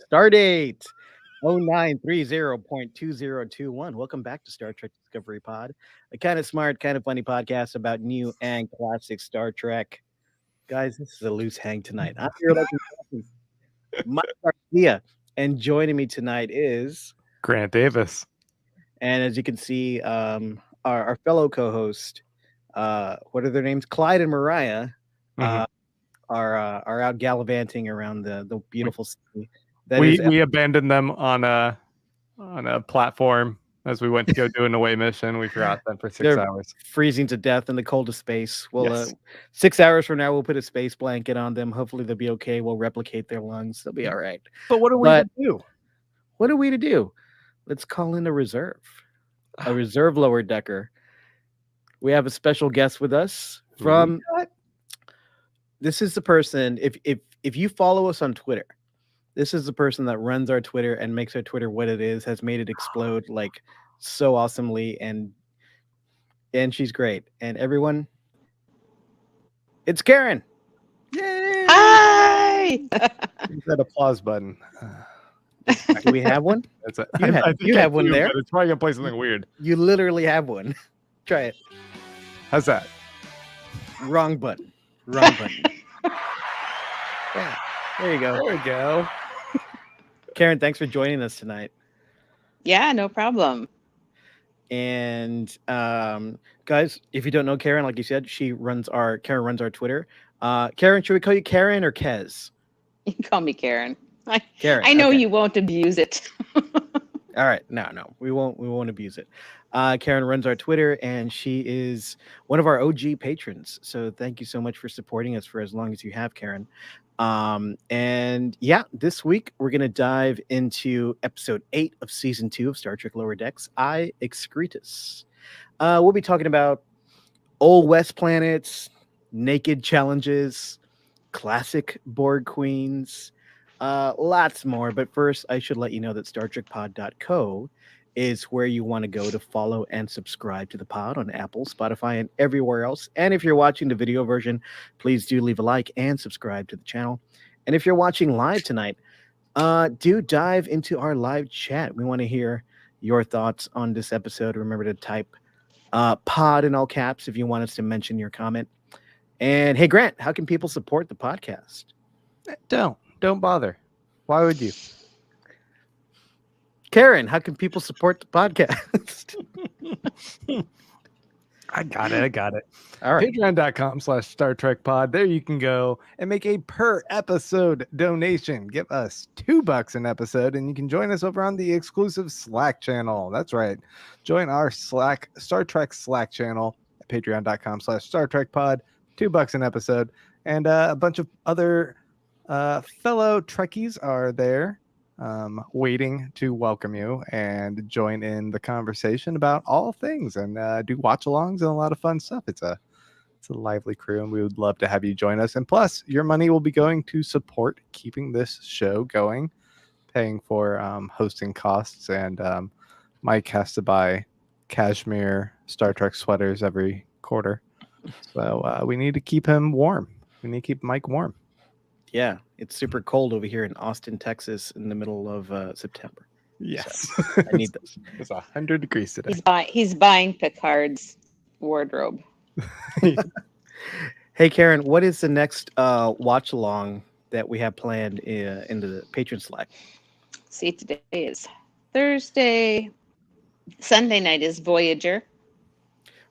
Stardate 0930.2021. Welcome back to Star Trek Discovery Pod, a kind of smart, kind of funny podcast about new and classic Star Trek. Guys, this is a loose hang tonight. I'm your legend, Mike Garcia, and joining me tonight is, Grant Davis. and as you can see, our fellow co-host, what are their names? Clyde and Mariah, Mhm. uh, are out gallivanting around the We, beautiful city that we is. we abandoned them on a platform as we went to go do an away mission. We forgot them for 6 They're hours. freezing to death in the coldest space. Well, Yes. 6 hours from now, we'll put a space blanket on them. Hopefully, they'll be okay. We'll replicate their lungs. They'll be all right. But what are we to But do? what are we to do? Let's call in a reserve lower decker. We have a special guest with us from. What? This is the person. If you follow us on Twitter, this is the person that runs our Twitter and makes our Twitter what it is. Has made it explode like so awesomely, and she's great. And everyone, it's Karen. Yay! Hi. Use that applause button. Do we have one? That's it. You have- think you I have one do, there? but it's probably gonna play something weird. You literally have one. Try it. How's that? Wrong button. Wrong button. Yeah. There you go. There we go. Karen, thanks for joining us tonight. Yeah, no problem. And guys, if you don't know Karen, like you said, Karen runs our Twitter. Karen, should we call you Karen or Kez? You can call me Karen. Karen. I know okay. you won't abuse it. All right, no, we won't abuse it. Karen runs our Twitter, and she is one of our OG patrons. So thank you so much for supporting us for as long as you have, Karen. And yeah, this week we're gonna dive into episode 8 of season 2 of Star Trek Lower Decks, Excretus. We'll be talking about old West planets, naked challenges, classic Borg queens, lots more. But first, I should let you know that StarTrekPod.co is where you want to go to follow and subscribe to the pod on Apple, Spotify, and everywhere else. And if you're watching the video version, please do leave a like and subscribe to the channel. And if you're watching live tonight, do dive into our live chat. We want to hear your thoughts on this episode. Remember to type pod in all caps if you want us to mention your comment. And hey, Grant, how can people support the podcast? Don't bother. Why would you? Karen, how can people support the podcast? I got it. All right. Patreon.com/Star Trek Pod. There you can go and make a per episode donation. Give us $2 an episode, and you can join us over on the exclusive Slack channel. That's right. Join our Star Trek Slack channel at patreon.com/Star Trek Pod. $2 an episode, and a bunch of other fellow Trekkies are there, waiting to welcome you and join in the conversation about all things, and do watch-alongs and a lot of fun stuff. It's a lively crew, and we would love to have you join us. And plus, your money will be going to support keeping this show going, paying for hosting costs, and Mike has to buy cashmere Star Trek sweaters every quarter, so we need to keep him warm. We need to keep Mike warm. Yeah, it's super cold over here in Austin, Texas, in the middle of September. Yes. I need this. It's 100 degrees today. He's buying Picard's wardrobe. Hey, Karen, what is the next watch along that we have planned in the patron Slack? See, today is Thursday. Sunday night is Voyager.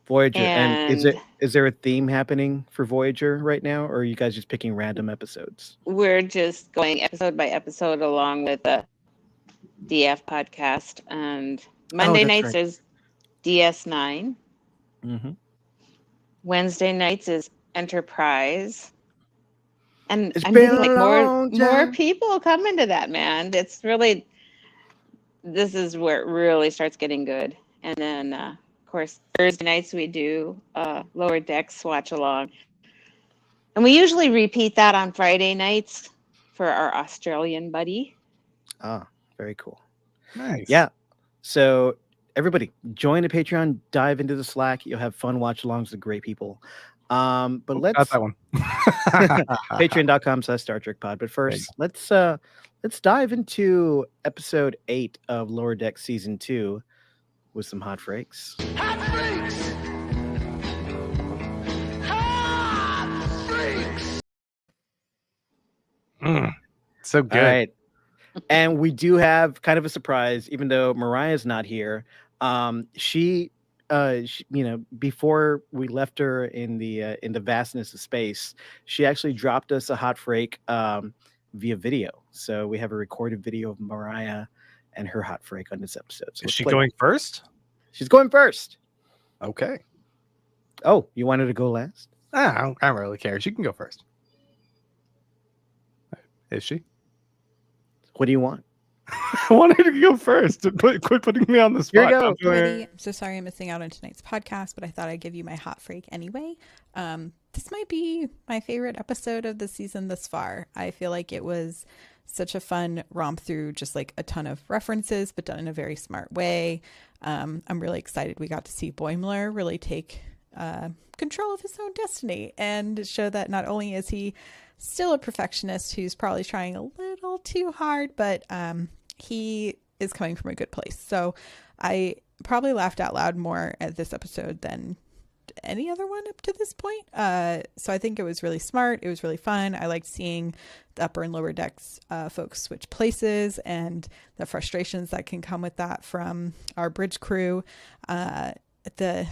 Voyager, and And is there a theme happening for Voyager right now, or are you guys just picking random episodes? we're just going episode by episode along with the DF podcast. And Monday that's nights right. is DS9. Mm-hmm. Wednesday nights is Enterprise. And It's I'm been getting like a more long time. people coming to that, man. It's really, this is where it really starts getting good. And then of course Thursday nights we do Lower Decks watch along. And we usually repeat that on Friday nights for our Australian buddy. Ah, very cool. Nice. Yeah. So everybody, join the Patreon, dive into the Slack. You'll have fun watch alongs with great people. But Not let's that one. patreon.com/Star Trek Pod. But first, let's dive into episode 8 of Lower Deck season 2 with some hot freaks. Hot freaks! Hot freaks! So good. All right. And we do have kind of a surprise, even though Mariah's not here. She, before we left her in the vastness of space, she actually dropped us a hot freak via video. So we have a recorded video of Mariah and her hot freak on this episode. So Is she going first? She's going first. Okay. Oh, you wanted to go last? I don't really care. She can go first. Is she? What do you want? I wanted to go first. Quit putting me on the Here you spot. go. Ready? I'm so sorry I'm missing out on tonight's podcast, but I thought I'd give you my hot freak anyway. This might be my favorite episode of the season thus far. I feel like it was such a fun romp through just like a ton of references, but done in a very smart way. I'm really excited we got to see Boimler really take control of his own destiny and show that not only is he still a perfectionist who's probably trying a little too hard, but he is coming from a good place. So I probably laughed out loud more at this episode than any other one up to this point. So I think it was really smart. It was really fun. I liked seeing the upper and lower decks folks switch places and the frustrations that can come with that from our bridge crew. The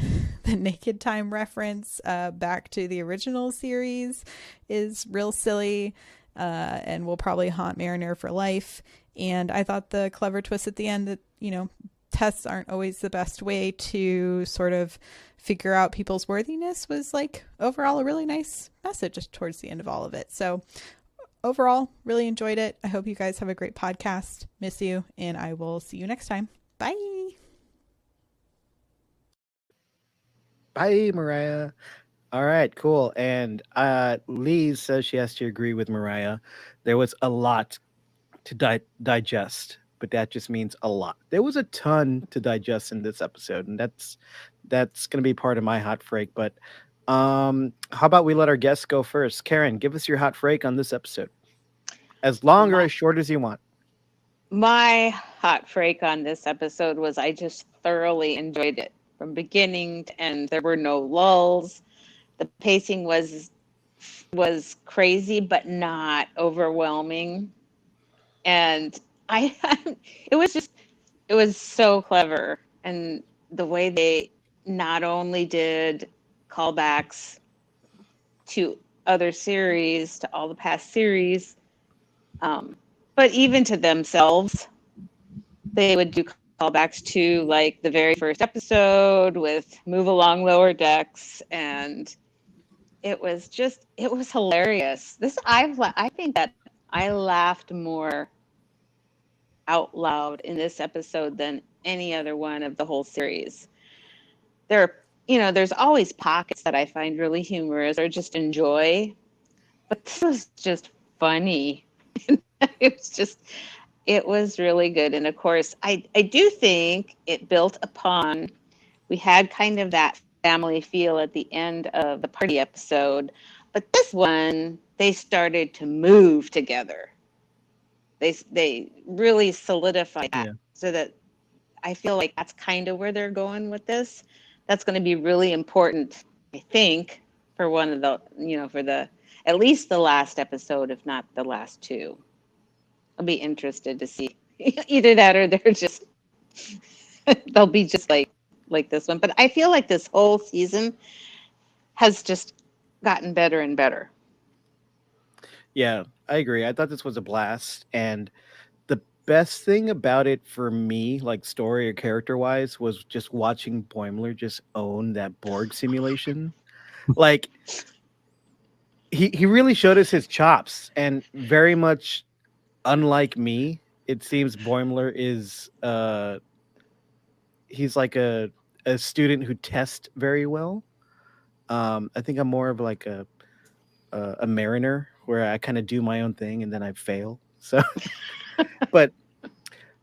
naked time reference back to the original series is real silly and will probably haunt Mariner for life. And I thought the clever twist at the end that, tests aren't always the best way to sort of figure out people's worthiness was like overall a really nice message towards the end of all of it. So overall, really enjoyed it. I hope you guys have a great podcast. Miss you, and I will see you next time. Bye. Bye, Mariah. All right, cool. And Lee says she has to agree with Mariah. There was a lot to digest, but that just means a lot. There was a ton to digest in this episode, and that's going to be part of my hot freak. But how about we let our guests go first? Karen, give us your hot freak on this episode, as long or as short as you want. My hot freak on this episode was I just thoroughly enjoyed it from beginning to end. There were no lulls. The pacing was crazy, but not overwhelming. And it was so clever. And the way they not only did callbacks to other series, to all the past series, but even to themselves, they would do callbacks to like the very first episode with Move Along Lower Decks, and it was hilarious. I think that I laughed more out loud in this episode than any other one of the whole series. There's always pockets that I find really humorous or just enjoy, but this was just funny. It was really good. And of course, I do think it built upon, we had kind of that family feel at the end of the party episode, but this one, they started to move together. They really solidified that, so that I feel like that's kind of where they're going with this. That's going to be really important, I think, for one of the, for the, at least the last episode, if not the last two. I'll be interested to see either that or they're just, they'll be just like this one. But I feel like this whole season has just gotten better and better. Yeah, I agree. I thought this was a blast. And the best thing about it for me, like story or character wise, was just watching Boimler just own that Borg simulation. Like, he really showed us his chops, and very much unlike me, it seems Boimler is he's like a student who tests very well. I think I'm more of like a mariner, where I kind of do my own thing and then I fail. So, but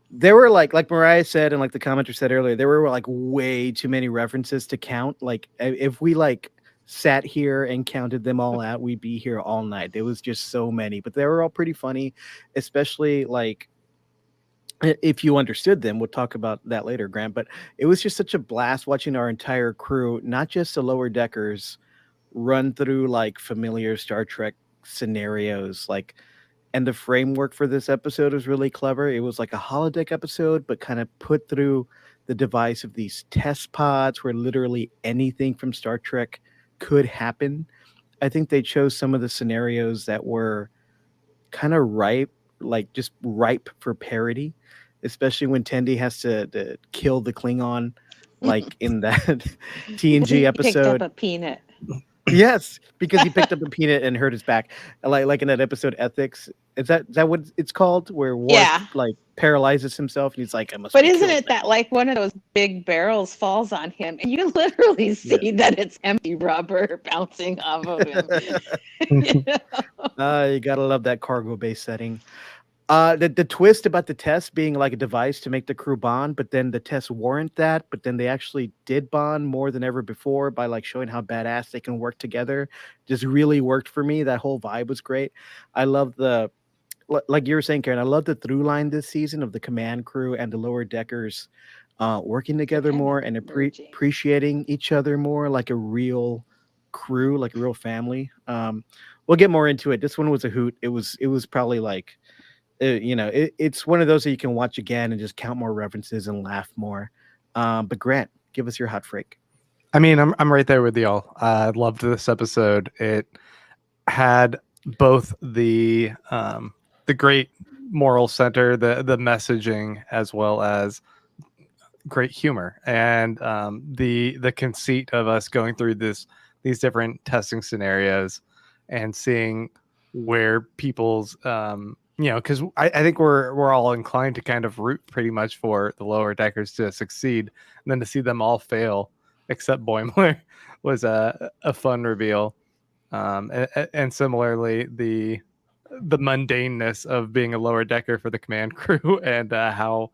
there were like Mariah said, and like the commenter said earlier, there were like way too many references to count. Like if we like sat here and counted them all out, we'd be here all night. There was just so many, but they were all pretty funny, especially like if you understood them. We'll talk about that later, Grant. But it was just such a blast watching our entire crew, not just the lower deckers, run through like familiar Star Trek scenarios. Like, and the framework for this episode was really clever. It was like a holodeck episode, but kind of put through the device of these test pods where literally anything from Star Trek could happen. I think they chose some of the scenarios that were kind of ripe, like just ripe for parody, especially when Tendi has to kill the Klingon, like in that TNG He picked up episode. a peanut. Yes, because he picked up a peanut and hurt his back, like in that episode Ethics. Is that what it's called? Where Worf Yeah. like paralyzes himself and he's like, I must. But be isn't killed it now." that like one of those big barrels falls on him and you literally see that it's empty rubber bouncing off of him? You know? You gotta love that cargo bay setting. The twist about the test being like a device to make the crew bond, but then the tests warrant that, but then they actually did bond more than ever before by like showing how badass they can work together. Just really worked for me. That whole vibe was great. I love like you were saying, Karen, I love the through line this season of the command crew and the lower deckers working together kind of more and merging. appreciating each other more like a real crew, like a real family. We'll get more into it. This one was a hoot. It was probably like it's one of those that you can watch again and just count more references and laugh more. But Grant, give us your hot freak. I mean, I'm right there with y'all. I loved this episode. It had both the great moral center, the messaging, as well as great humor, and the conceit of us going through these different testing scenarios and seeing where people's because I think we're all inclined to kind of root pretty much for the lower deckers to succeed, and then to see them all fail except Boimler was a fun reveal. And similarly, the mundaneness of being a lower decker for the command crew and how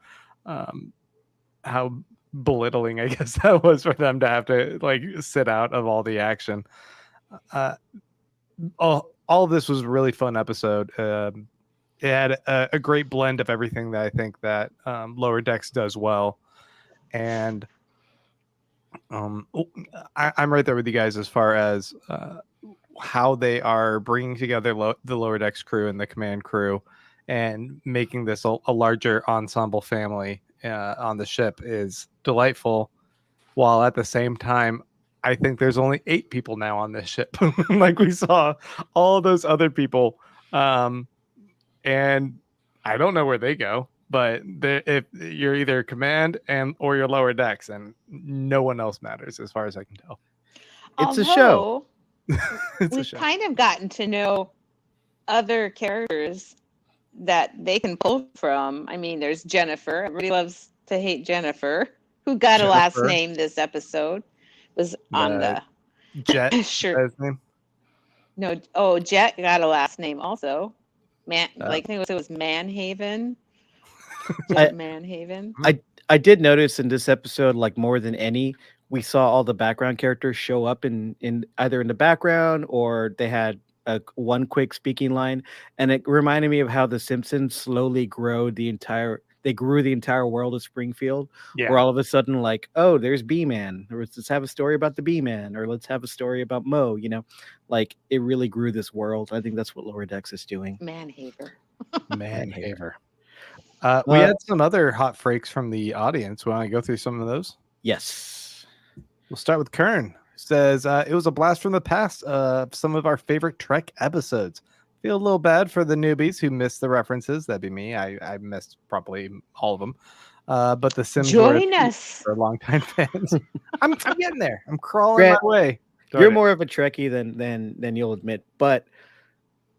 belittling I guess that was for them to have to like sit out of all the action. All of this was a really fun episode. It had a great blend of everything that I think that Lower Decks does well, and I'm right there with you guys as far as how they are bringing together the Lower Decks crew and the command crew, and making this a larger ensemble family on the ship is delightful. While at the same time, I think there's only 8 people now on this ship. Like we saw all those other people. And I don't know where they go, but if you're either command or your lower decks, and no one else matters as far as I can tell. It's a show. It's a We've show. kind of gotten to know other characters that they can pull from. I mean, there's Jennifer. Everybody loves to hate Jennifer, who got a last Jennifer. name this episode. Was on the Jet. shirt. His name. No, Jet got a last name also. I think it was Manhaven. Jet Manhaven. I did notice in this episode, like more than any, we saw all the background characters show up in either in the background or they had one quick speaking line, and it reminded me of how the Simpsons slowly grew the entire world of Springfield. Yeah. Where all of a sudden, like, oh, there's B-Man, or let's have a story about the B-Man, or let's have a story about Mo. Like it really grew this world. I think that's what Lower Decks is doing. Manhaver. Manhaver. We had some other hot freaks from the audience. Want to go through some of those? Yes. We'll start with Kern. Says it was a blast from the past of some of our favorite Trek episodes. Feel a little bad for the newbies who missed the references. That'd be me. I missed probably all of them. But the Sims Join us. for longtime fans. I'm getting there. I'm crawling Grant, my way. You're more of a Trekkie than you'll admit. But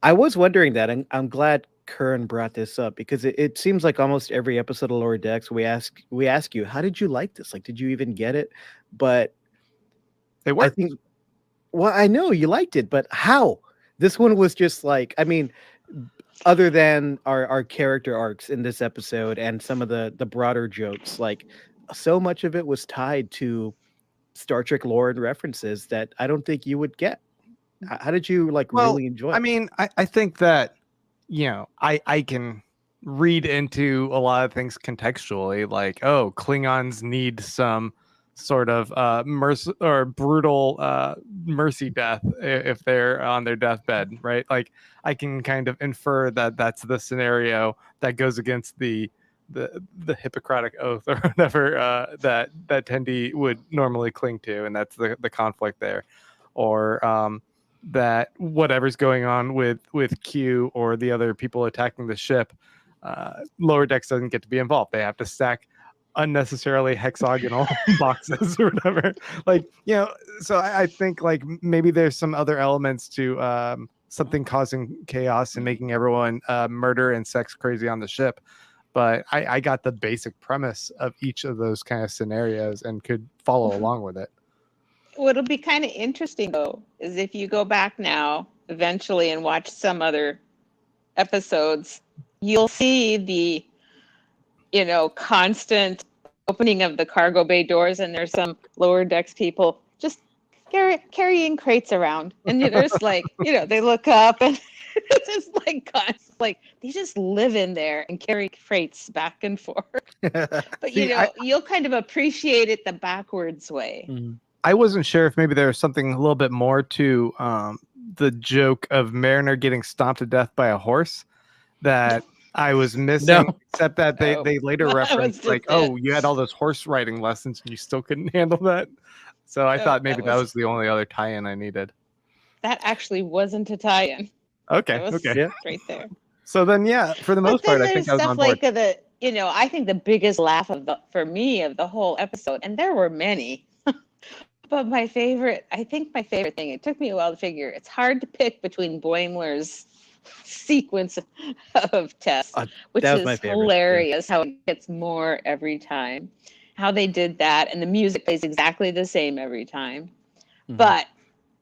I was wondering that. I'm glad Kern brought this up because it seems like almost every episode of Lower Decks we ask you, how did you like this? Like, did you even get it? But it worked. I think, well, I know you liked it, but how? This one was just like, I mean, other than our character arcs in this episode and some of the broader jokes, like so much of it was tied to Star Trek lore and references that I don't think you would get. How did you like Well, really enjoy I it? mean, I think that, I can read into a lot of things contextually, like, oh, Klingons need some sort of mercy or brutal mercy death if they're on their deathbed, right? Like, I can kind of infer that that's the scenario that goes against the Hippocratic oath or whatever that Tendi would normally cling to, and that's the conflict there, or that whatever's going on with Q or the other people attacking the ship, lower decks doesn't get to be involved. They have to stack unnecessarily hexagonal boxes or whatever. Like, so I think like maybe there's some other elements to something causing chaos and making everyone murder and sex crazy on the ship. But I got the basic premise of each of those kind of scenarios and could follow along with it. What'll be kind of interesting though is if you go back now eventually and watch some other episodes, you'll see the constant opening of the cargo bay doors, and there's some lower decks people just carrying crates around, and there's like they look up and it's just like like they just live in there and carry crates back and forth. But See, you'll kind of appreciate it the backwards way. Mhm. I wasn't sure if maybe there was something a little bit more to the joke of Mariner getting stomped to death by a horse that I was missing, No. except that No, they later that was referenced just like, it. oh, you had all those horse riding lessons and you still couldn't handle that. So I No, thought maybe that that was- was the only other tie-in I needed. That actually wasn't a tie-in. Okay, It was okay. Yeah. right there. So then, yeah, for the most But then part, I there's think I was on stuff board. like I think the biggest laugh for me of the whole episode, and there were many, but I think my favorite thing, it took me a while to figure, it's hard to pick between Boimler's sequence of tests, which that was my is favorite, yeah. hilarious, how it gets more every time, how they did that, and the music plays exactly the same every time. Mhm. But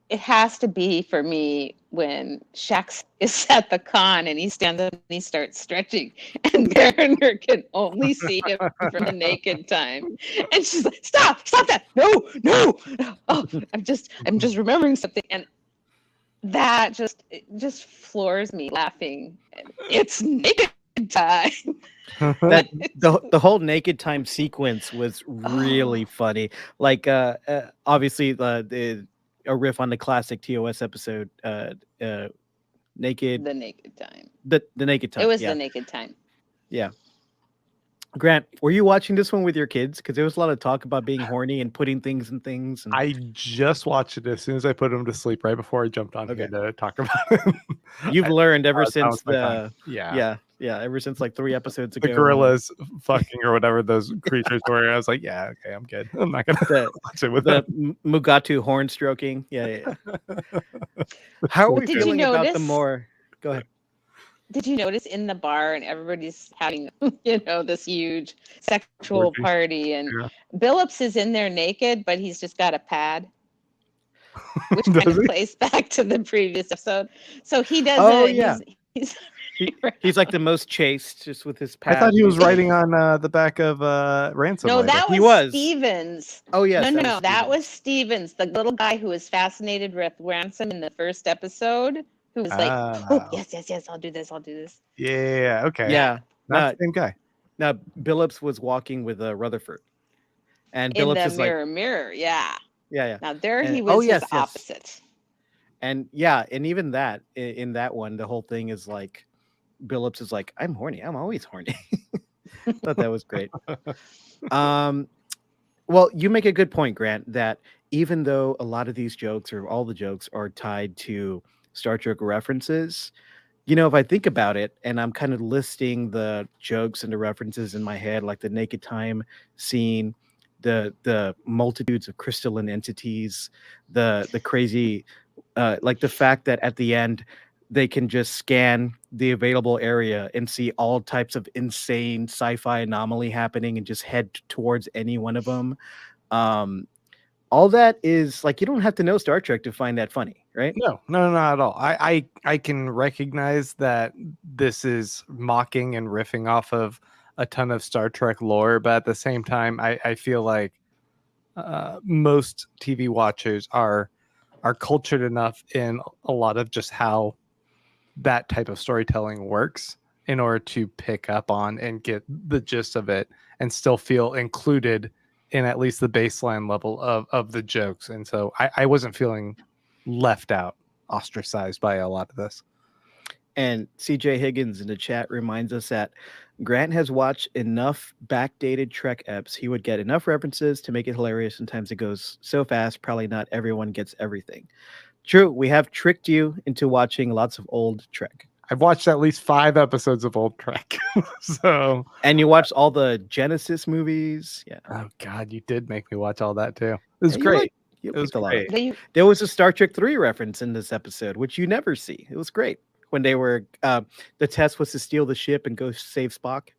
it has to be for me when Shax is at the con and he stands up and he starts stretching, and Mariner can only see him from the naked time, and she's like, "Stop that! No!" Oh, I'm just remembering something, and that it just floors me laughing. It's naked time. That the whole naked time sequence was really funny. Like obviously a riff on the classic TOS episode, naked The naked time. the naked time. It was yeah. the naked time. Yeah. Grant, were you watching this one with your kids? Because there was a lot of talk about being horny and putting things in things. And... I just watched it as soon as I put him to sleep, right before I jumped on here to talk about it. You've learned ever that since was my time. yeah, ever since like 3 episodes ago. The gorillas fucking or whatever those creatures were. I was like, yeah, okay, I'm good. I'm not gonna watch it with the them. Mugatu horn stroking. Yeah. How are we Did you feeling about the notice- more? Go ahead. Did you notice in the bar and everybody's having, this huge sexual Orgy. party, and Yeah. Billups is in there naked, but he's just got a pad, which kind Does of he? plays back to the previous episode. So he does. Oh, yeah. He's He's like the most chaste, just with his I pad. thought he was riding on the back of Ransom. no, later. that He was was. Stevens. Oh yes, No, that was Stevens, the little guy who was fascinated with Ransom in the first episode, who was like, "Oh, yes, I'll do this. Yeah, okay. Yeah. Not the same guy. Now Billups was walking with Rutherford, and In Billups the is like, mirror, yeah. yeah. Now there And- he was oh, yes, his yes. opposite. And yeah, and even that in that one, the whole thing is like Billups is like, I'm horny. I'm always horny. Thought that was great. Well, you make a good point, Grant, that even though a lot of these jokes or all the jokes are tied to Star Trek references, if I think about it and I'm kind of listing the jokes and the references in my head, like the naked time scene, the multitudes of crystalline entities, the crazy, like the fact that at the end they can just scan the available area and see all types of insane sci-fi anomaly happening and just head towards any one of them. All that is like, you don't have to know Star Trek to find that funny, right? No, not at all. I can recognize that this is mocking and riffing off of a ton of Star Trek lore, but at the same time, I feel like most TV watchers are cultured enough in a lot of just how that type of storytelling works in order to pick up on and get the gist of it and still feel included in at least the baseline level of the jokes. And so I wasn't feeling left out, ostracized by a lot of this. And CJ Higgins in the chat reminds us that Grant has watched enough backdated Trek eps. He would get enough references to make it hilarious. Sometimes it goes so fast, probably not everyone gets everything. True, we have tricked you into watching lots of old Trek. I've watched at least 5 episodes of old Trek. So, and you watched all the Genesis movies. Yeah. Oh God, you did make me watch all that too. It was Yeah, great. You It was liked a lot of great. it. There was a Star Trek 3 reference in this episode, which you never see. It was great when they were the test was to steal the ship and go save Spock.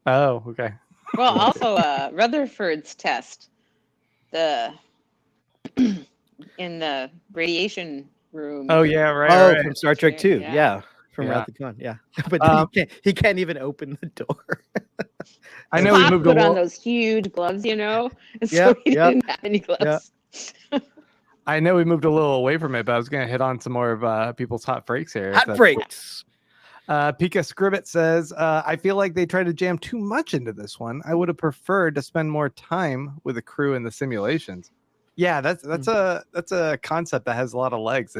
Oh, okay. Well, also Rutherford's test, the in the radiation room. Oh yeah, right. Oh, right. from Star Trek 2. Yeah. Yeah. From Yeah. Wrath of Khan. Yeah. But then he can't even open the door. I know we Spock moved put a on little. those huge gloves, and so Yep, he yep. didn't have any gloves. I know we moved a little away from it, but I was going to hit on some more of people's hot breaks here. if Hot that's breaks. Pika Scribbit says, I feel like they tried to jam too much into this one. I would have preferred to spend more time with the crew in the simulations. Yeah, that's a concept that has a lot of legs.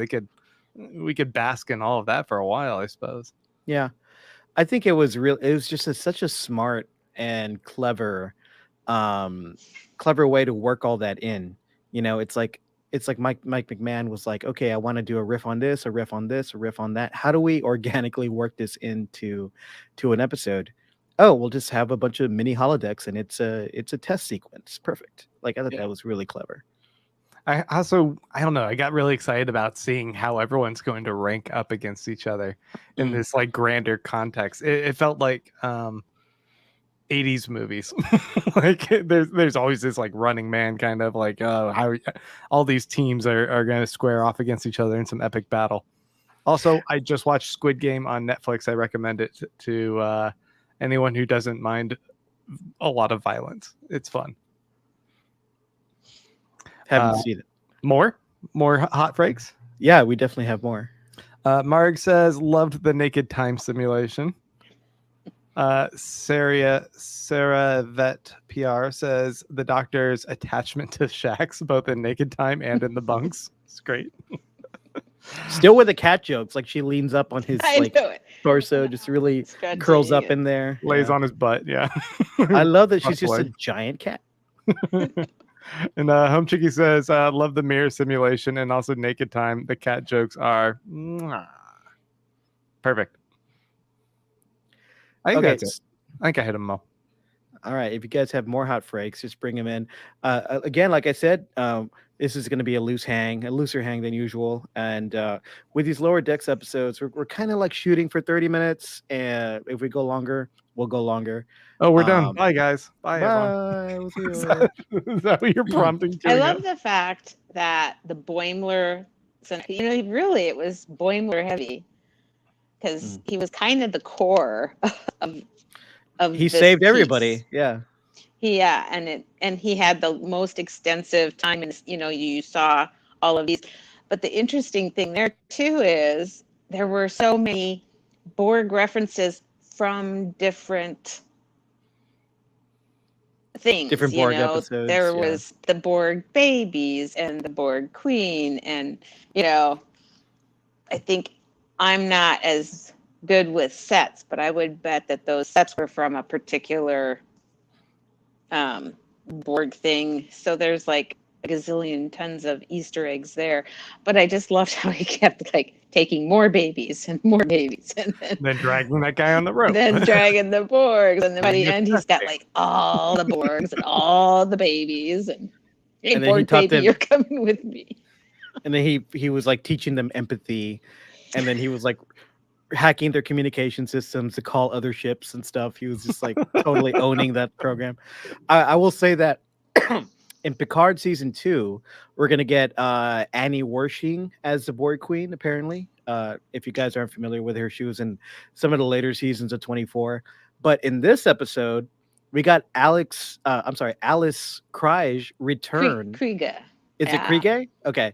We could bask in all of that for a while, I suppose. Yeah. I think it was just such a smart and clever way to work all that in. You know, it's like Mike McMahon was like, okay, I want to do a riff on this, a riff on this, a riff on that. How do we organically work this into an episode? Oh, we'll just have a bunch of mini holodecks and it's a test sequence. Perfect. Like I thought that was really clever. I don't know. I got really excited about seeing how everyone's going to rank up against each other in this like grander context. It felt like 80s movies. Like there's always this like running man kind of like how all these teams are going to square off against each other in some epic battle. Also, I just watched Squid Game on Netflix. I recommend it to anyone who doesn't mind a lot of violence. It's fun. Haven't seen it. More hot breaks? Yeah, we definitely have more. Marg says loved the naked time simulation. Sarah Vet PR says the doctor's attachment to Shax both in naked time and in the bunks. It's great. Still with the cat jokes, like she leans up on his like torso, just really curls up in there, lays on his butt. Yeah, I love that she's just a giant cat. And Home Chicky says, love the mirror simulation and also naked time. The cat jokes are perfect. I think that's it. I think I hit them all. All right. If you guys have more hot breaks, just bring them in. Again, like I said, this is going to be a looser hang than usual. And with these Lower Decks episodes, we're kind of like shooting for 30 minutes. And if we go longer, we'll go longer. Oh, we're done. Bye, guys. Bye, bye. everyone. Is that what you're prompting? I love the fact that the Boimler, really it was Boimler heavy because he was kind of the core of he saved everybody. Yeah. And he had the most extensive time, and you saw all of these. But the interesting thing there too is there were so many Borg references from different things. Different Borg episodes. There was the Borg babies and the Borg queen, and I think I'm not as good with sets, but I would bet that those sets were from a particular Borg thing. So there's like a gazillion tons of Easter eggs there. But I just loved how he kept like taking more babies and then dragging that guy on the rope. Then dragging the Borgs, and then by the end he's got like all the Borgs and all the babies, and hey, and Borg baby, you're coming with me. And then he was like teaching them empathy, and then he was like hacking their communication systems to call other ships and stuff. He was just like totally owning that program. I will say that in Picard season 2, we're gonna get Annie Wershing as the Borg Queen. Apparently, if you guys aren't familiar with her, she was in some of the later seasons of 24. But in this episode, We got Alice Krige return. Kriega. Is it Yeah. Kriege? Okay.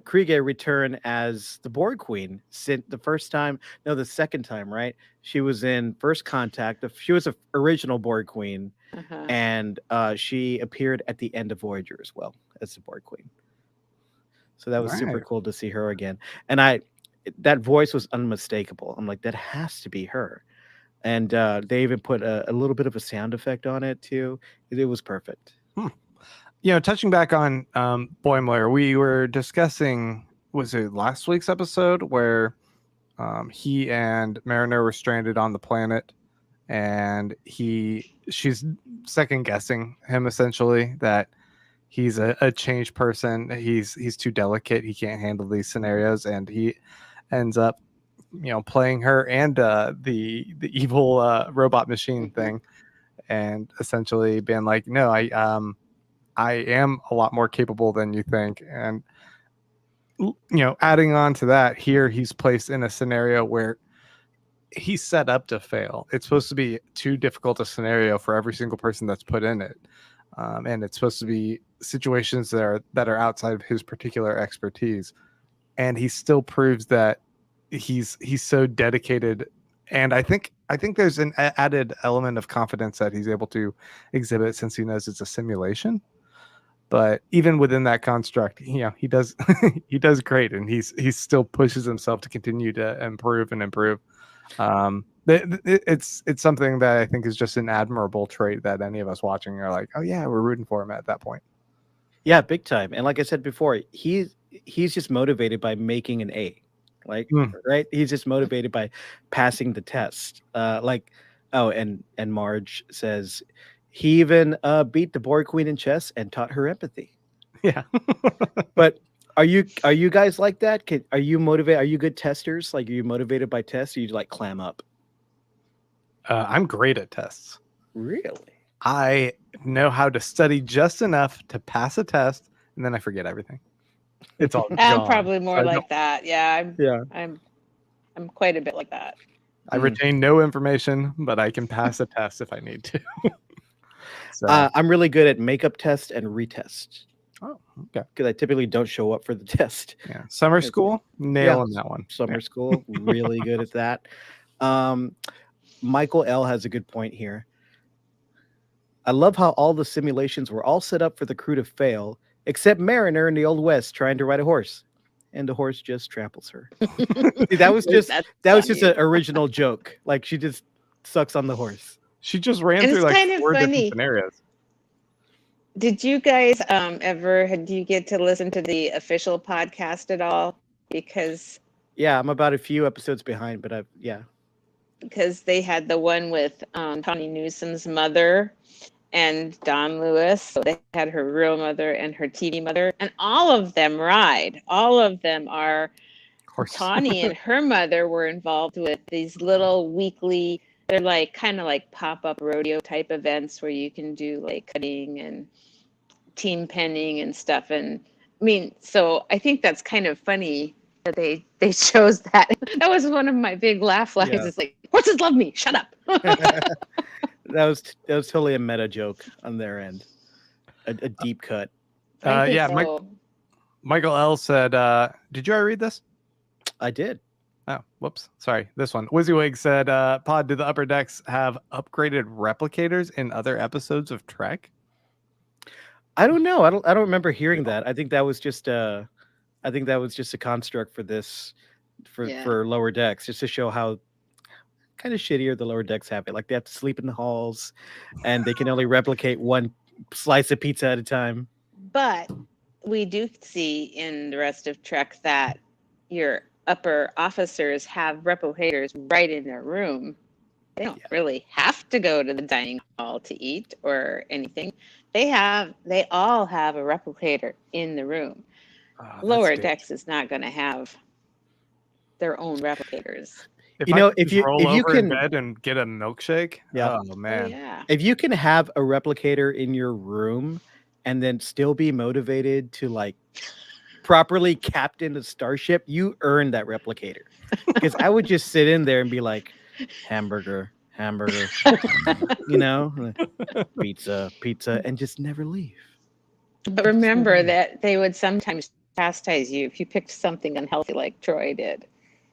Kriege return as the Borg Queen. The second time, right? She was in First Contact. She was a original Borg Queen, Uh-huh. and she appeared at the end of Voyager as well as the Borg Queen. So that was super Right. cool to see her again. And that voice was unmistakable. I'm like, that has to be her. And they even put a little bit of a sound effect on it too. It was perfect. Touching back on Boimler, we were discussing, was it last week's episode where he and Mariner were stranded on the planet, and she's second guessing him essentially that he's a changed person. He's too delicate. He can't handle these scenarios, and he ends up playing her and the evil robot machine thing, and essentially being like, no, I am a lot more capable than you think. And adding on to that, here he's placed in a scenario where he's set up to fail. It's supposed to be too difficult a scenario for every single person that's put in it, and it's supposed to be situations that are outside of his particular expertise, and he still proves that he's so dedicated. And I think there's an added element of confidence that he's able to exhibit since he knows it's a simulation. But even within that construct, he does he does great, and he still pushes himself to continue to improve and improve. It's something that I think is just an admirable trait that any of us watching are like, oh yeah, we're rooting for him at that point. Yeah, big time. And like I said before, he's just motivated by making an A. Right? He's just motivated by passing the test. And Marge says he even beat the Borg Queen in chess and taught her empathy. Yeah. But are you guys like that? Are you motivated? Are you good testers? Like, are you motivated by tests, or you like clam up? I'm great at tests. Really? I know how to study just enough to pass a test, and then I forget everything. It's all I'm gone. probably more I like that. Yeah. Yeah. I'm quite a bit like that. I retain no information, but I can pass a test if I need to. So I'm really good at makeup test and retest. oh, okay. Because I typically don't show up for the test. Yeah. Summer school, nailing that one. Summer school, really good at that. Michael L has a good point here. I love how all the simulations were all set up for the crew to fail, except Mariner in the Old West trying to ride a horse, and the horse just tramples her. See, that was just an original joke. Like, she just sucks on the horse. She just ran And through it's like kind of 4 funny. different scenarios. Did you guys do you get to listen to the official podcast at all? Because Yeah, I'm about a few episodes behind, but because they had the one with Tawny Newsom's mother and Don Lewis. So they had her real mother and her TV mother, and all of them ride. All of them are. Tawny and her mother were involved with these little weekly, they're like kind of like pop-up rodeo type events where you can do like cutting and team penning and stuff. And I mean, so I think that's kind of funny that they chose that. That was one of my big laugh lines. Yeah. It's like, horses love me, shut up. that was totally a meta joke on their end. A deep cut. I think Yeah, so. Michael L said, did you already read this? I did. Oh, whoops. Sorry. This one. WYSIWYG said, Pod, do the upper decks have upgraded replicators in other episodes of Trek? I don't know. I don't remember hearing that. I think that was just a construct for this for lower decks, just to show how kind of shittier the lower decks have it. Like, they have to sleep in the halls, and they can only replicate one slice of pizza at a time. But we do see in the rest of Trek that your upper officers have replicators right in their room. They don't really have to go to the dining hall to eat or anything. They all have a replicator in the room. Lower decks is not going to have their own replicators. If if you can in bed and get a milkshake, Yeah. oh man, Yeah. if you can have a replicator in your room and then still be motivated to like properly captain a starship, you earn that replicator. Because I would just sit in there and be like, hamburger, hamburger, pizza, and just never leave. But remember that they would sometimes chastise you if you picked something unhealthy like Troy did.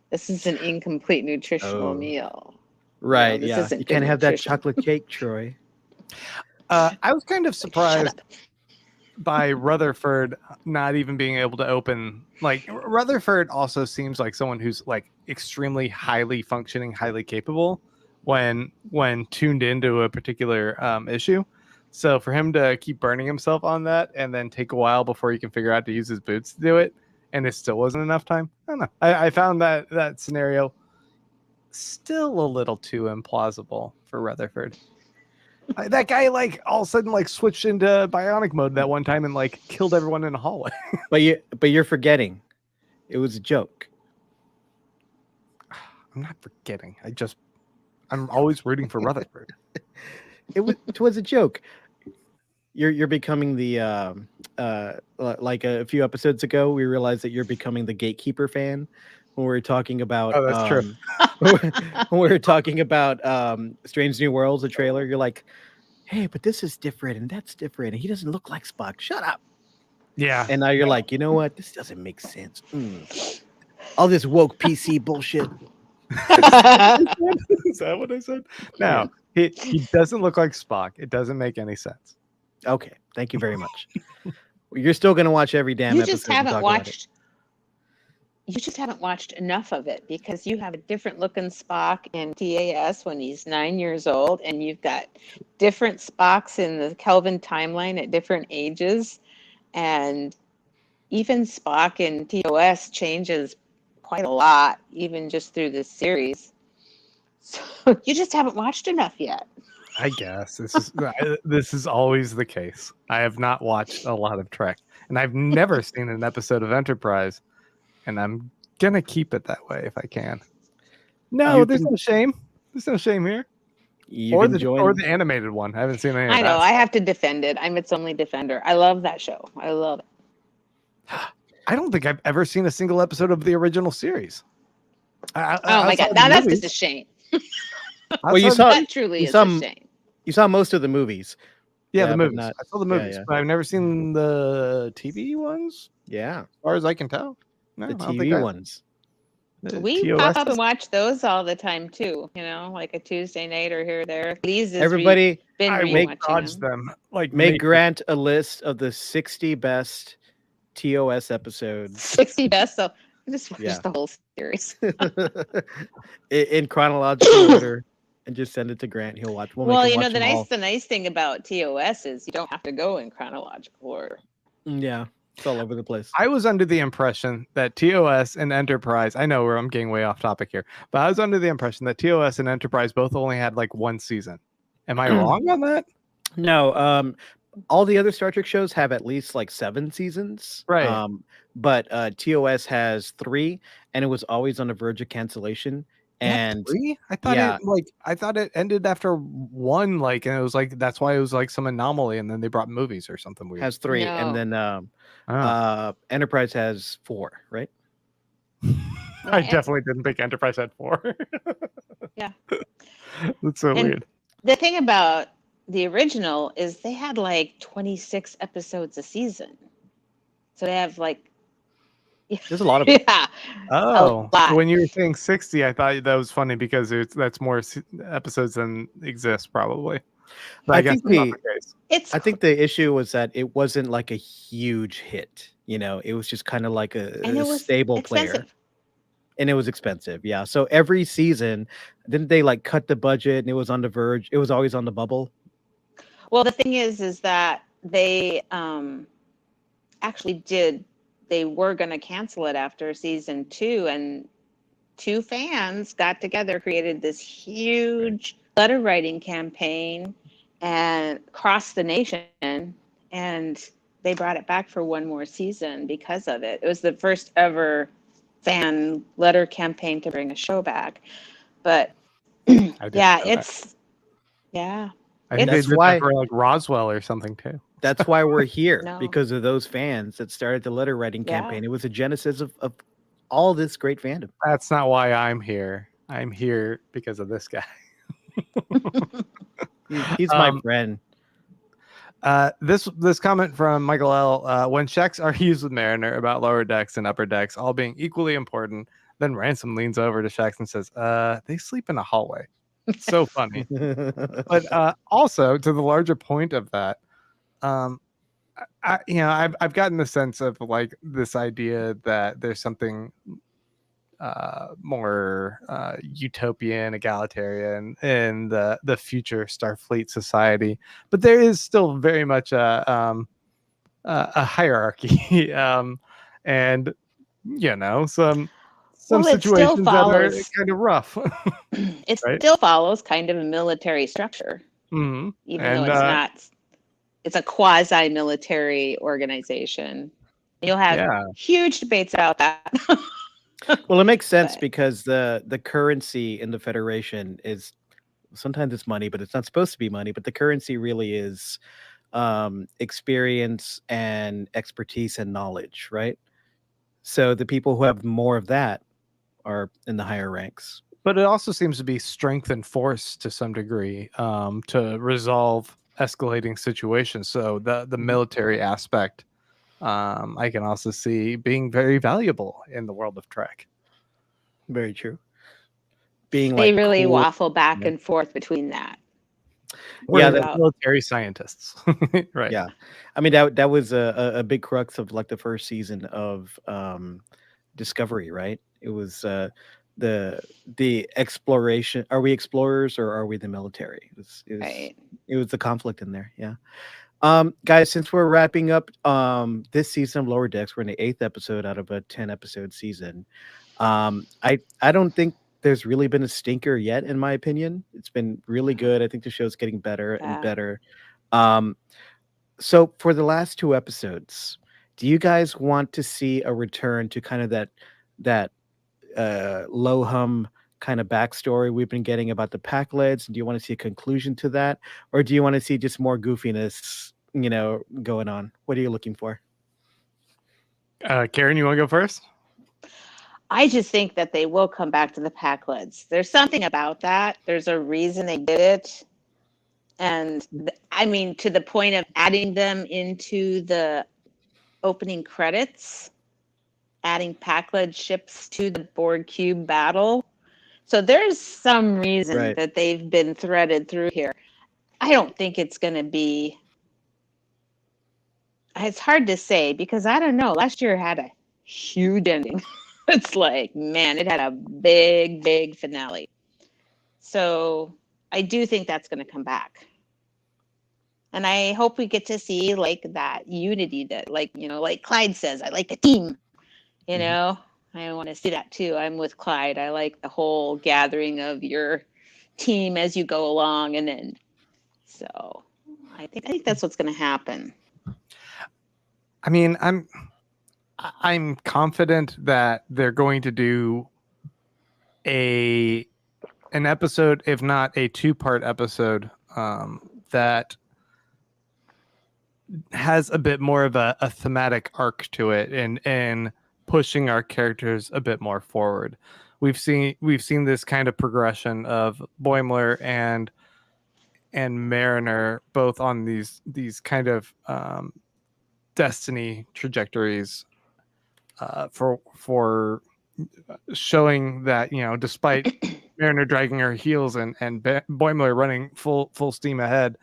This is an incomplete nutritional meal. Right, this yeah. isn't You good can't have that nutrition. chocolate cake, Troy. I was kind of Shut surprised up. by Rutherford not even being able to open. Like, Rutherford also seems like someone who's like extremely highly functioning, highly capable when tuned into a particular issue. So for him to keep burning himself on that and then take a while before he can figure out to use his boots to do it, and it still wasn't enough time. I don't know. I found that scenario still a little too implausible for Rutherford. That guy, like, all of a sudden, like, switched into bionic mode that one time and like killed everyone in the hallway. But you're forgetting, it was a joke. I'm not forgetting. I'm always rooting for Rutherford. It was a joke. You're becoming the like a few episodes ago, we realized that you're becoming the gatekeeper fan when we were talking about Oh, that's true. when we were talking about Strange New Worlds, the trailer. You're like, hey, but this is different and that's different, and he doesn't look like Spock. Shut up. Yeah. And now you're like, you know what? This doesn't make sense. All this woke PC bullshit. Is that what I said? No, he doesn't look like Spock. It doesn't make any sense. Okay, thank you very much. You're still gonna watch every damn You episode. just and haven't talk about it. watched. You just haven't watched enough of it because you have a different looking Spock in TAS when he's 9 years old, and you've got different Spocks in the Kelvin timeline at different ages, and even Spock in TOS changes quite a lot, even just through this series. So you just haven't watched enough yet. I guess this is always the case. I have not watched a lot of Trek, and I've never seen an episode of Enterprise, and I'm gonna keep it that way if I can. No, You've there's been- no shame. There's no shame here. You've Or been the joining. animated one. I haven't seen any of I know. that. I have to defend it. I'm its only defender. I love that show. I love it. I don't think I've ever seen a single episode of the original series. Oh my God. Now that's just a shame. Well, you saw That truly you is saw a shame. you saw most of the movies. Yeah, the but movies. not- I saw the yeah, movies, yeah. but I've never seen the TV ones, Yeah, as far as I can tell. No, the I don't think TV I- ones. the We TOS pop up and watch those all the time too, like a Tuesday night or here or there. Lee's has Everybody, been I will rewatching dodge them. them. Like make maybe- Grant a list of the 60 best TOS episodes 60 best, so I just watched Yeah. the whole series. in chronological order, and just send it to Grant. He'll watch. We'll Well, make him watch the them all. nice thing about TOS is you don't have to go in chronological order. Yeah, it's all over the place. I was under the impression that TOS and Enterprise, I know I'm getting way off topic here, but I was under the impression that TOS and Enterprise both only had like one season. Am I wrong on that? No, all the other Star Trek shows have at least like 7 seasons. Right. But TOS has 3, and it was always on the verge of cancellation. It had And 3? I thought yeah. I thought it ended after 1, like, and it was like that's why it was like some anomaly, and then they brought movies or something weird. has 3, and then Enterprise has 4, right? I definitely didn't think Enterprise had 4. Yeah. That's so And weird. the thing about the original is they had like 26 episodes a season. So they have like There's a lot of them. yeah. Oh, lot. when you were saying 60, I thought that was funny because that's more episodes than exist probably. But I guess think that's not the- the case. It's I think the issue was that it wasn't like a huge hit. It was just kind of like and a it was stable player. expensive. And it was expensive. Yeah. So every season, didn't they like cut the budget, and it was on the verge? It was always on the bubble. Well, the thing is that they actually they were going to cancel it after season 2, and 2 fans got together, created this huge letter writing campaign and across the nation, and they brought it back for 1 more season because of it. It was the first ever fan letter campaign to bring a show back. But I didn't yeah, know that. it's yeah. I think they That's did why- that for like Roswell or something too. That's why we're here, No. because of those fans that started the letter writing Yeah. campaign. It was a genesis of all this great fandom. That's not why I'm here. I'm here because of this guy. He's my Um, friend. this comment from Michael L. When checks are used with Mariner about lower decks and upper decks all being equally important, then Ransom leans over to Shax and says, they sleep in a hallway. So funny. But also to the larger point of that, um, I've gotten the sense of like this idea that there's something more utopian, egalitarian in the future Starfleet society, but there is still very much a hierarchy, and some Well, it still situations that are follows. kind of rough, It right? still follows kind of a military structure, Hmm. even though And it's not. It's a quasi-military organization. You'll have yeah, huge debates about that. Well, it makes sense But because the currency in the Federation is sometimes it's money, but it's not supposed to be money. But the currency really is experience and expertise and knowledge, right? So the people who have more of that are in the higher ranks. but it also seems to be strength and force to some degree, to resolve escalating situations. So the Mhm. military aspect, I can also see being very valuable in the world of Trek. Very true. Being they like really cool. waffle back Yeah. and forth between that. Yeah, We're that About military scientists, right? yeah. I mean that was a big crux of like the first season of Discovery, right? It was the the exploration. Are we explorers or are we the military? right. It was the conflict in there. Yeah. Guys, since we're wrapping up this season of Lower Decks, we're in the eighth episode out of a 10 episode season. I don't think there's really been a stinker yet, in my opinion. It's been really good. I think the show's getting better and Yeah. better. Um, so for the last two episodes, do you guys want to see a return to kind of that low hum kind of backstory we've been getting about the Packlets? Do you want to see a conclusion to that, or do you want to see just more goofiness, going on? What are you looking for? Karen, you want to go first? I just think that they will come back to the Packlets. There's something about that. There's a reason they did it. And I mean, to the point of adding them into the opening credits, adding Packlet ships to the Borg Cube battle. So there's some reason Right. that they've been threaded through here. I don't think it's going to be. It's hard to say because I don't know. Last year had a huge ending. It's like, man, it had a big, big finale. So I do think that's going to come back. And I hope we get to see like that unity that, like, like Clyde says, I like a team, you Mhm. know, I want to see that too. I'm with Clyde. I like the whole gathering of your team as you go along. And then, so I think that's what's going to happen. I mean, I'm confident that they're going to do an episode, if not a two-part episode, that has a bit more of a thematic arc to it, and pushing our characters a bit more forward. We've seen this kind of progression of Boimler and Mariner both on these kind of destiny trajectories, for showing that, despite Mariner dragging her heels and Boimler running full steam ahead,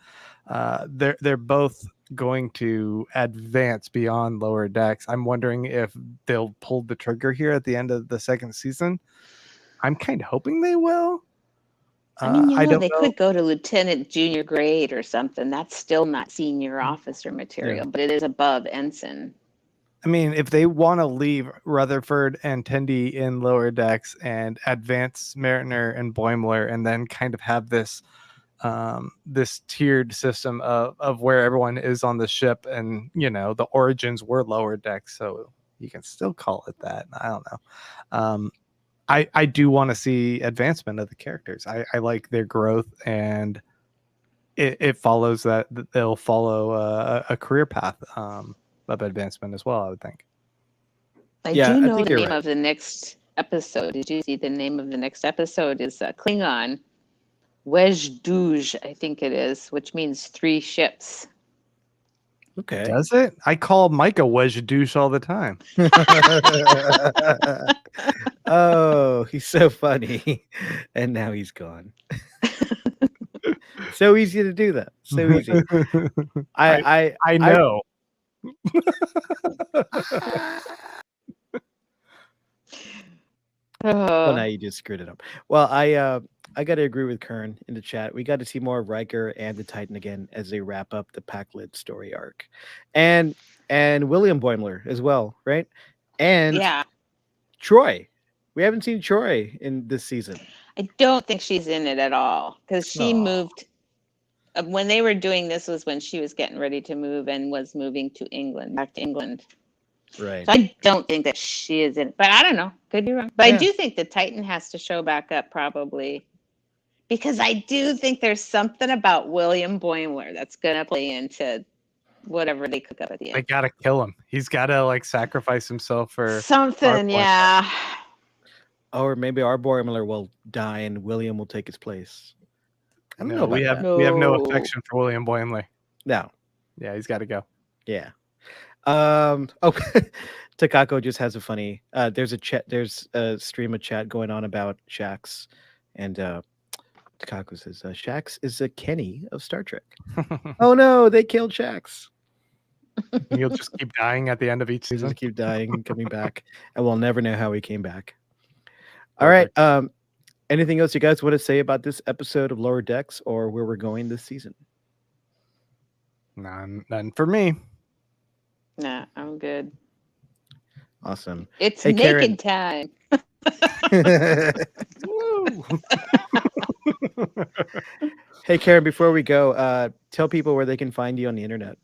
they're both going to advance beyond lower decks. I'm wondering if they'll pull the trigger here at the end of the second season. I'm kind of hoping they will. I mean, I don't they know. could go to lieutenant junior grade or something. That's still not senior officer material, but it is above ensign. I mean, if they want to leave Rutherford and Tendi in lower decks and advance Mariner and Boimler, and then kind of have this this tiered system of where everyone is on the ship, and the origins were lower decks, so you can still call it that. I don't know. I do want to see advancement of the characters. I like their growth, and it follows that they'll follow a career path of advancement as well, I would think. I Yeah, do I know think the you're name right. of the next episode. Did you see the name of the next episode is Klingon Wejdouge, I think it is, which means 3 ships. Okay. Does it? I call Mike a wedge douche all the time. Oh, he's so funny. And now he's gone. So easy to do that. So easy. I know. Well, now you just screwed it up. Well, I got to agree with Kern in the chat. We got to see more of Riker and the Titan again as they wrap up the Packlet story arc, and William Boimler as well, right? And Yeah, Troy. We haven't seen Troy in this season. I don't think she's in it at all because she Aw. moved. When they were doing this was when she was getting ready to move and was moving to England, back to England. Right. So I don't think that she is in it, but I don't know. Could be wrong. But Yeah. I do think the Titan has to show back up probably because I do think there's something about William Boimler that's going to play into whatever they cook up at the They end. gotta kill him. He's gotta like sacrifice himself for Something, yeah. Or maybe our Boimler will die and William will take his place. I don't know about we have that. we have no No. affection for William Boimler. No. Yeah, he's got to go. Yeah. Oh, Takako just has a funny there's a stream of chat going on about Shax, and Takako says Shax is a Kenny of Star Trek. Oh no, they killed Shax. He'll just keep dying at the end of each He season. just keep dying and coming back, and we'll never know how he came back. All right. Anything else you guys want to say about this episode of Lower Decks or where we're going this season? None for me. Nah, I'm good. Awesome. It's Hey, naked Karen. time. Woo! Hey Karen, before we go, tell people where they can find you on the internet.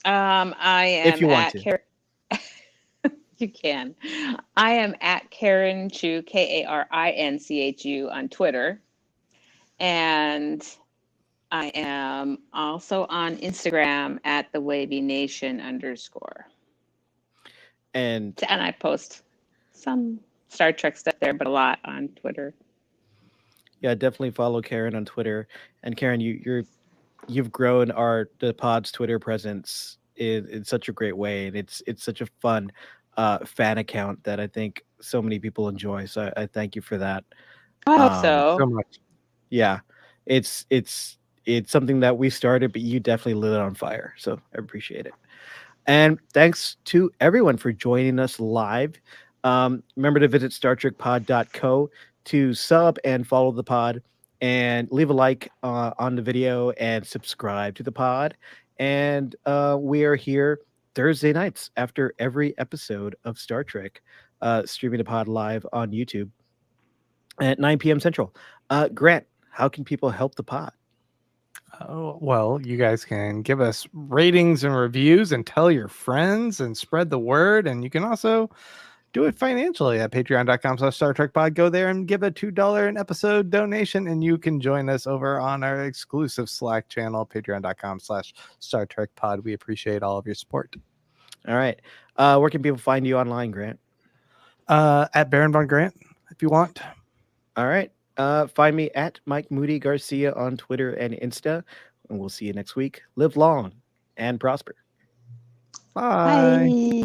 I am If you want at to. Karen. You can. I am at Karen Chu, KarinChu on Twitter. And I am also on Instagram at @thewavynation_. And I post some Star Trek stuff there, but a lot on Twitter. yeah, definitely follow Karen on Twitter. And Karen, you've grown the pod's Twitter presence in such a great way, and it's such a fun fan account that I think so many people enjoy. So I thank you for that. I hope so so. much. Yeah, it's something that we started, but you definitely lit it on fire. So I appreciate it. And thanks to everyone for joining us live. Remember to visit StarTrekPod.co to sub and follow the pod, and leave a like on the video and subscribe to the pod. And we are here Thursday nights after every episode of Star Trek, streaming the pod live on YouTube at 9 p.m. Central. Grant, how can people help the pod? Oh, well, you guys can give us ratings and reviews and tell your friends and spread the word. And you can also do it financially at patreon.com/Star Trek Pod. Go there and give a $2 an episode donation, and you can join us over on our exclusive Slack channel, patreon.com/Star Trek Pod. We appreciate all of your support. All right. Where can people find you online, Grant? At Baron Von Grant, if you want. All right. Find me at Mike Moody Garcia on Twitter and Insta. And we'll see you next week. Live long and prosper. Bye. Bye.